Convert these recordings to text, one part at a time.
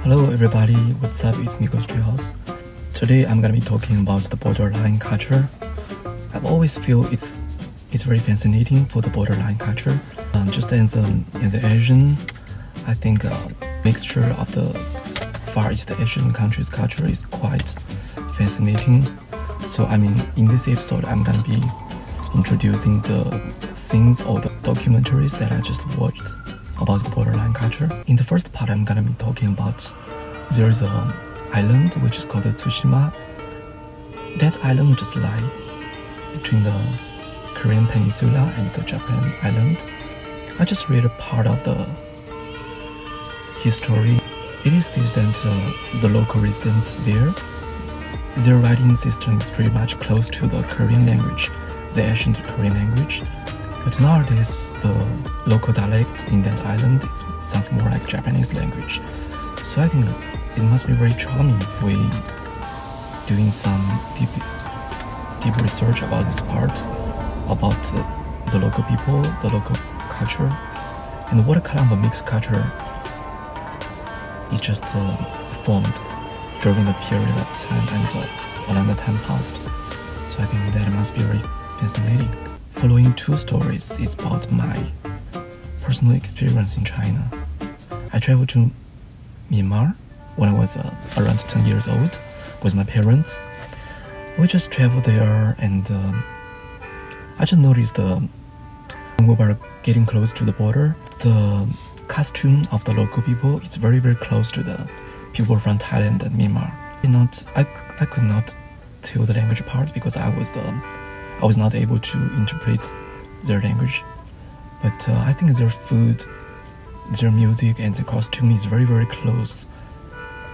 Hello everybody, what's up? It's Nico's Treehouse. Today I'm gonna be talking about the borderline culture. I've always feel it's very fascinating for the borderline culture. Just as the Asian, I think a mixture of the Far East Asian countries' culture is quite fascinating. So in this episode I'm gonna be introducing the things or the documentaries that I just watched about the borderline culture. In the first part, I'm gonna be talking about there is an island which is called Tsushima. That island just lies between the Korean peninsula and the Japan island. I just read a part of the history. It is said that the local residents there, their writing system is pretty much close to the Korean language, the ancient Korean language. But nowadays, the local dialect in that island is something more like Japanese language. So I think it must be very charming if we doing some deep research about this part, about the local people, the local culture, and what kind of a mixed culture is just formed during the period of time and along the time past. So I think that must be very fascinating. Following two stories is about my personal experience in China. I traveled to Myanmar when I was around 10 years old with my parents. We just traveled there and I just noticed when we were getting close to the border, the costume of the local people is very, very close to the people from Thailand and Myanmar. I could not tell the language apart because I was not able to interpret their language, but I think their food, their music and the costume is very, very close.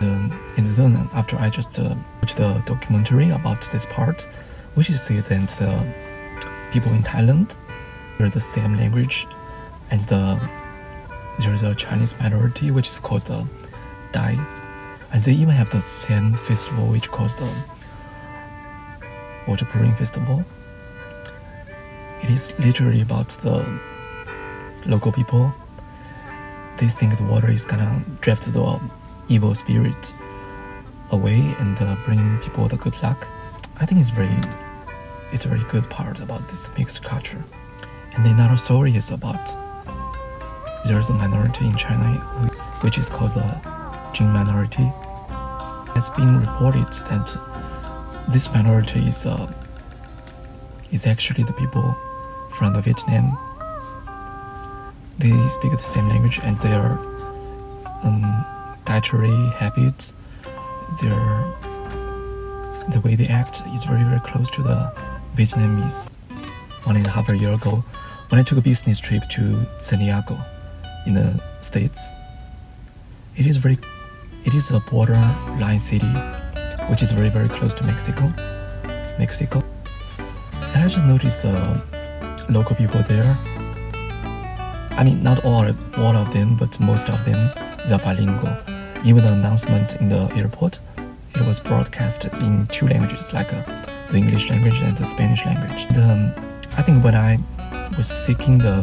And then after I just watched the documentary about this part, which says that the people in Thailand are the same language, and there's a Chinese minority which is called the Dai, and they even have the same festival which calls the water pouring festival. It is literally about the local people. They think the water is gonna drive the evil spirits away and bring people the good luck. I think it's a very good part about this mixed culture. And another story is about there's a minority in China which is called the Jin minority. It's been reported that this minority is actually the people from the Vietnam. They speak the same language and their dietary habits, the way they act is very, very close to the Vietnamese. 1.5 years ago, when I took a business trip to San Diego in the States, it is a borderline city which is very, very close to Mexico. And I just noticed the local people there. Not all of them, but most of them, they're bilingual. Even the announcement in the airport, it was broadcast in two languages, like the English language and the Spanish language. I think when I was seeking the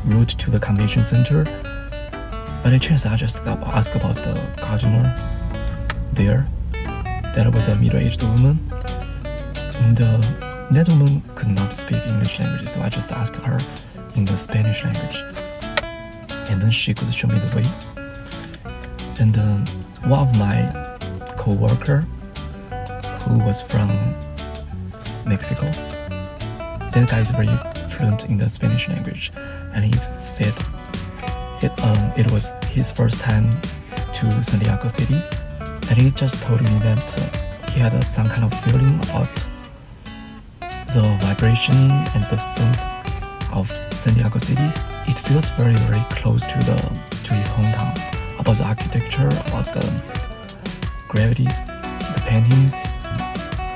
route to the convention center, by the chance I just asked about the gardener there. That was a middle-aged woman, and that woman could not speak English language, so I just asked her in the Spanish language, and then she could show me the way. And one of my co-worker who was from Mexico, that guy is very fluent in the Spanish language, and he said it was his first time to San Diego City, and he just told me that he had some kind of feeling about the vibration and the sense of San Diego City. It feels very, very close to his hometown. About the architecture, about the gravities, the paintings,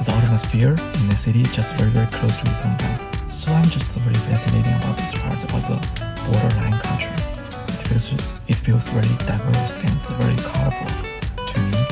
the atmosphere in the city, just very, very close to his hometown. So I'm just very fascinated about this part, about the borderline country. It feels very diverse and very colorful to me.